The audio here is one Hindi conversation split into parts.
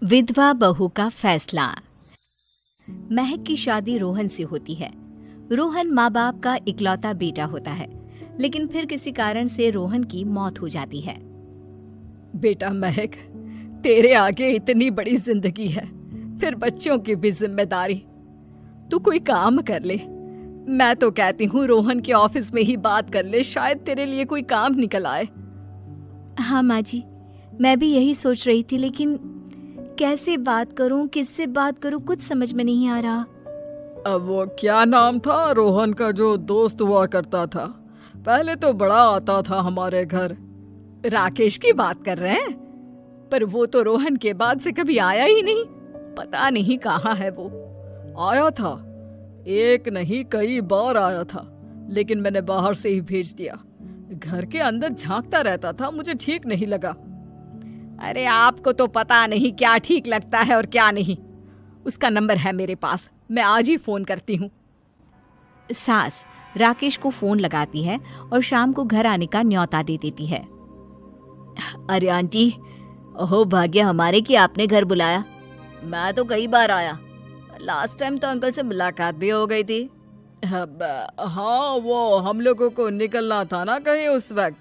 विधवा बहू का फैसला। महक की शादी रोहन से होती है। रोहन माँ बाप का इकलौता बेटा होता है, लेकिन फिर किसी कारण से रोहन की मौत हो जाती है। बेटा महक, तेरे आगे इतनी बड़ी जिंदगी है, फिर बच्चों की भी जिम्मेदारी। तू कोई काम कर ले। मैं तो कहती हूँ रोहन के ऑफिस में ही बात कर ले, शायद तेरे लिए कोई काम निकल आए। हाँ माँ जी, मैं भी यही सोच रही थी, लेकिन कैसे बात करूं, किससे बात करूं, कुछ समझ में नहीं आ रहा। अब वो क्या नाम था रोहन का जो दोस्त हुआ करता था, पहले तो बड़ा आता था हमारे घर। राकेश की बात कर रहे हैं? पर वो तो रोहन के बाद से कभी आया ही नहीं, पता नहीं कहाँ है वो। आया था, एक नहीं कई बार आया था, लेकिन मैंने बाहर से ही भेज दिया। घर के अंदर झांकता रहता था, मुझे ठीक नहीं लगा। अरे आपको तो पता नहीं क्या ठीक लगता है और क्या नहीं। उसका नंबर है मेरे पास, मैं आज ही फोन करती हूँ। सास राकेश को फोन लगाती है और शाम को घर आने का न्योता दे देती है। अरे आंटी, ओहो भाग्य हमारे कि आपने घर बुलाया। मैं तो कई बार आया, लास्ट टाइम तो अंकल से मुलाकात भी हो गई थी। हाँ, वो हम लोगों को निकलना था ना कहीं उस वक्त।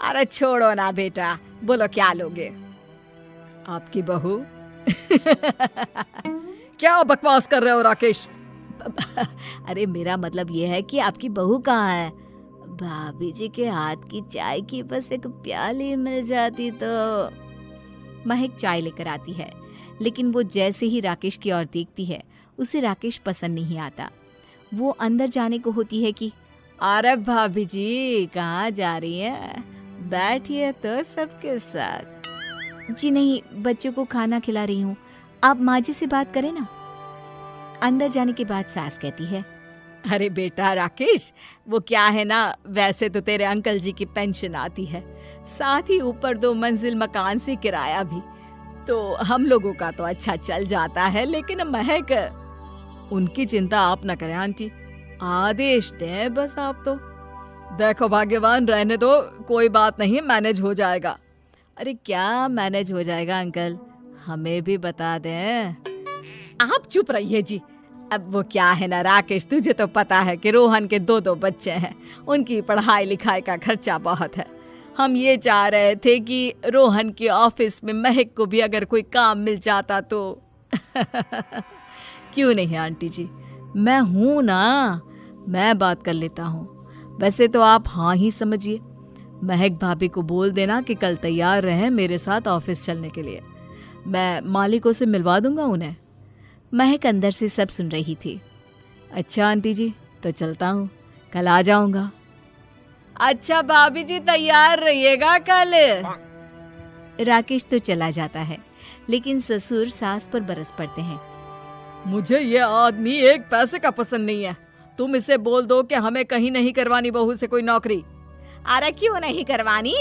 अरे छोड़ो ना बेटा, बोलो क्या लोगे? आपकी बहू। क्या बकवास कर रहे हो राकेश? अरे मेरा मतलब ये है कि आपकी बहू कहाँ है? भाभी जी के हाथ की चाय की बस एक प्याली मिल जाती तो। महक चाय लेकर आती है, लेकिन वो जैसे ही राकेश की ओर देखती है, उसे राकेश पसंद नहीं आता। वो अंदर जाने को होती है कि अरे भाभी जी कहाँ जा रही हैं? बैठिए तो सबके साथ। जी नहीं, बच्चों को खाना खिला रही हूँ, आप माँ जी से बात करें ना। अंदर जाने के बाद सास कहती है, अरे बेटा राकेश, वो क्या है ना, वैसे तो तेरे अंकल जी की पेंशन आती है, साथ ही ऊपर 2 मंजिल मकान से किराया भी, तो हम लोगों का तो अच्छा चल जाता है। लेकिन महक, उनकी चिंता आप न करें आंटी, आदेश दें बस आप तो। देखो भाग्यवान, रहने दो, कोई बात नहीं, मैनेज हो जाएगा। अरे क्या मैनेज हो जाएगा अंकल, हमें भी बता दें। आप चुप रहिए जी। अब वो क्या है ना राकेश, तुझे तो पता है कि रोहन के 2 बच्चे हैं, उनकी पढ़ाई लिखाई का खर्चा बहुत है। हम ये चाह रहे थे कि रोहन के ऑफिस में महक को भी अगर कोई काम मिल जाता तो। क्यों नहीं आंटी जी, मैं हूं ना, मैं बात कर लेता हूँ। वैसे तो आप हाँ ही समझिए। महक भाभी को बोल देना कि कल तैयार रहें मेरे साथ ऑफिस चलने के लिए। मैं मालिकों से मिलवा दूंगा उन्हें। महक अंदर से सब सुन रही थी। अच्छा आंटी जी, तो चलता हूँ, कल आ जाऊंगा। अच्छा भाभी जी, तैयार रहिएगा कल। राकेश तो चला जाता है, लेकिन ससुर सास पर बरस पड़ते हैं। मुझे ये आदमी एक पैसे का पसंद नहीं है। तुम इसे बोल दो कि हमें कहीं नहीं करवानी बहू से कोई नौकरी। अरे क्यों नहीं करवानी?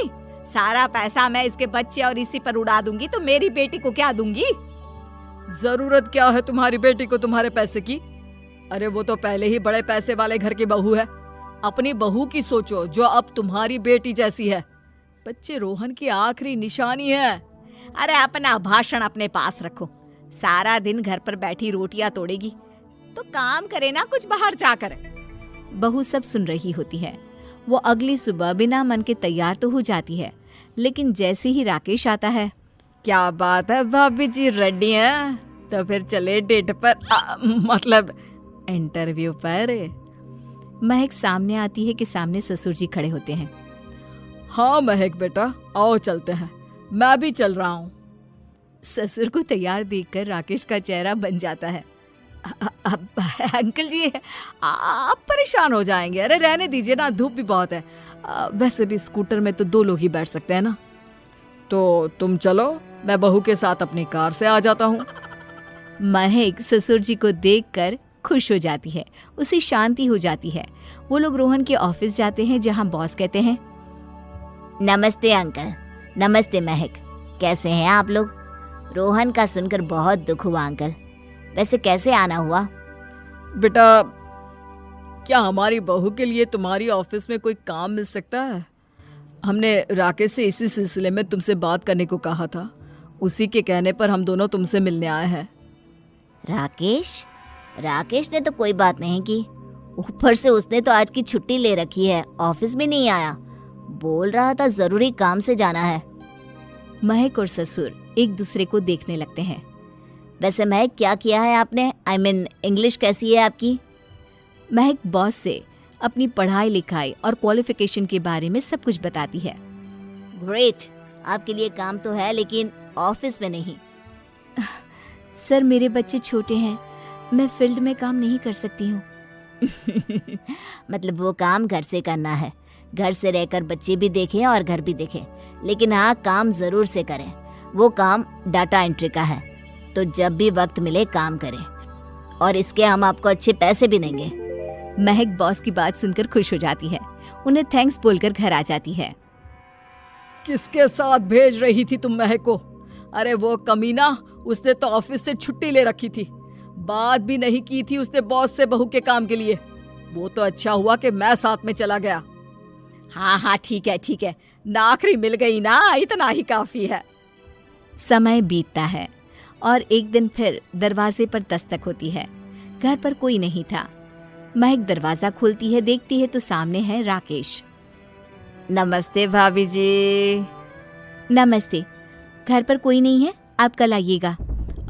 सारा पैसा मैं इसके बच्चे और इसी पर उड़ा दूंगी, तो मेरी बेटी को क्या दूंगी? जरूरत क्या है तुम्हारी बेटी को तुम्हारे पैसे की? अरे वो तो पहले ही बड़े पैसे वाले घर की बहू है। अपनी बहू की सोचो जो अब तुम्हारी बेटी जैसी है। बच्चे रोहन की आखिरी निशानी है। अरे अपना भाषण अपने पास रखो। सारा दिन घर पर बैठी रोटियां तोड़ेगी, तो काम करे ना कुछ बाहर जाकर। बहू सब सुन रही होती है। वो अगली सुबह बिना मन के तैयार तो हो जाती है, लेकिन जैसे ही राकेश आता है, क्या बात है भाभी जी, रेडी हैं? तो फिर चले डेट पर, मतलब इंटरव्यू पर। महक सामने आती है कि सामने ससुर जी खड़े होते हैं। हाँ महक बेटा, आओ चलते हैं, मैं भी चल रहा हूँ। ससुर को तैयार देखकर राकेश का चेहरा बन जाता है। अंकल जी, आप परेशान हो जाएंगे। अरे रहने दीजिए ना, धूप भी बहुत है। वैसे भी स्कूटर में तो 2 लोग ही बैठ सकते हैं ना। तो तुम चलो, मैं बहू के साथ अपनी कार से आ जाता हूँ। महक ससुर जी को देखकर खुश हो जाती है, उसे शांति हो जाती है। वो लोग रोहन के ऑफिस जाते हैं, जहाँ बॉस कहते हैं, नमस्ते अंकल। नमस्ते महक, कैसे हैं आप लोग? रोहन का सुनकर बहुत दुख हुआ अंकल। वैसे कैसे आना हुआ? बेटा, क्या हमारी बहू के लिए तुम्हारी ऑफिस में कोई काम मिल सकता है? हमने राकेश से इसी सिलसिले में तुमसे बात करने को कहा था। उसी के कहने पर हम दोनों तुमसे मिलने आए हैं। राकेश ने तो कोई बात नहीं की। ऊपर से उसने तो आज की छुट्टी ले रखी है, ऑफिस भी नहीं आया। बोल रहा था जरूरी काम से जाना है। महक और ससुर एक दूसरे को देखने लगते हैं। वैसे महक, क्या किया है आपने? इंग्लिश कैसी है आपकी? महक बॉस से अपनी पढ़ाई लिखाई और क्वालिफिकेशन के बारे में सब कुछ बताती है। ग्रेट, आपके लिए काम तो है लेकिन ऑफिस में नहीं। सर, मेरे बच्चे छोटे हैं, मैं फील्ड में काम नहीं कर सकती हूँ। मतलब वो काम घर से करना है, घर से रहकर बच्चे भी देखें और घर भी देखें, लेकिन हाँ, काम जरूर से करें। वो काम डाटा एंट्री का है, तो जब भी वक्त मिले काम करें, और इसके हम आपको अच्छे पैसे भी देंगे। महक बॉस की बात सुनकर खुश हो जाती है, उन्हें थैंक्स बोलकर घर आ जाती है। किसके साथ भेज रही थी तुम महक को? अरे वो कमीना, उसने तो ऑफिस से छुट्टी ले रखी थी, बात भी नहीं की थी उसने बॉस से बहू के काम के लिए। वो तो अच्छा हुआ कि मैं साथ में चला गया। हाँ, ठीक है, नौकरी मिल गई ना, इतना ही काफी है। समय बीतता है और एक दिन फिर दरवाजे पर दस्तक होती है। घर पर कोई नहीं था। महक दरवाजा खोलती है, देखती है तो सामने है राकेश। नमस्ते भाभी जी। नमस्ते, घर पर कोई नहीं है, आप कल आइएगा।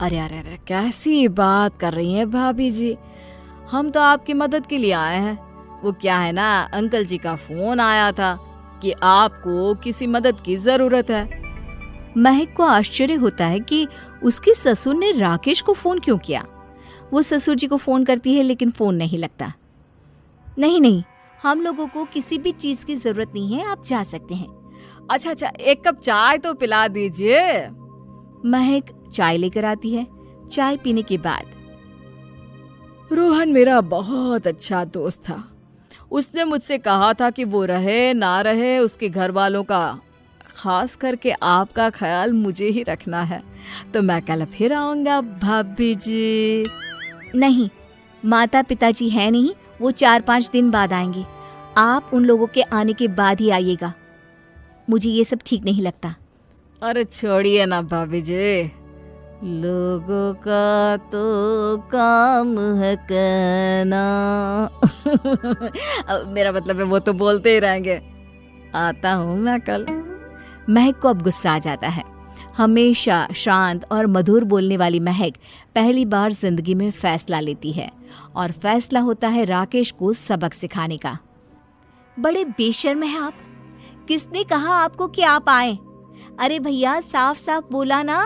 अरे, कैसी बात कर रही हैं भाभी जी, हम तो आपकी मदद के लिए आए हैं। वो क्या है ना, अंकल जी का फोन आया था कि आपको किसी मदद की जरूरत है। महक को आश्चर्य होता है कि उसके ससुर ने राकेश को फोन क्यों किया। वो ससुर जी को फोन करती है लेकिन फोन नहीं लगता। नहीं, हम लोगों को किसी भी चीज की जरूरत नहीं है, आप जा सकते हैं। अच्छा, एक कप चाय तो पिला दीजिए। महक चाय लेकर आती है। चाय पीने के बाद, रोहन मेरा बहुत अच्छा दोस्त था। उसने मुझसे कहा था कि वो रहे ना रहे, उसके घर वालों का, खास करके आपका ख्याल मुझे ही रखना है। तो मैं कल फिर आऊंगा भाभी जी। नहीं, माता पिताजी है नहीं, वो 4-5 दिन बाद आएंगे। आप उन लोगों के आने के बाद ही आइएगा। मुझे ये सब ठीक नहीं लगता। अरे छोड़िए ना भाभी जी, लोगों का तो काम है कहना। मेरा मतलब है वो तो बोलते ही रहेंगे। आता हूँ मैं कल। महक को अब गुस्सा आ जाता है। हमेशा शांत और मधुर बोलने वाली महक पहली बार जिंदगी में फैसला लेती है, और फैसला होता है राकेश को सबक सिखाने का। बड़े बेशर्म हैं आप। किसने कहा आपको कि आप आए? अरे भैया, साफ साफ बोला ना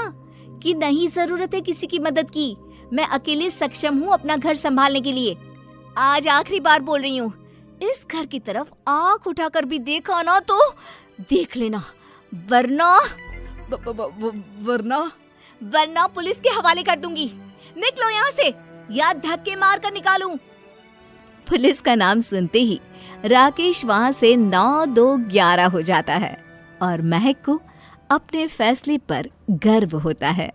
कि नहीं जरूरत है किसी की मदद की। मैं अकेले सक्षम हूँ अपना घर संभालने के लिए। आज आखिरी बार बोल रही हूँ, इस घर की तरफ आंख उठाकर भी देखा ना तो देख लेना, वरना पुलिस के हवाले कर दूंगी। निकलो यहाँ से, या धक्के मार कर निकालूं। पुलिस का नाम सुनते ही राकेश वहां से 9-2-11 हो जाता है और महक को अपने फैसले पर गर्व होता है।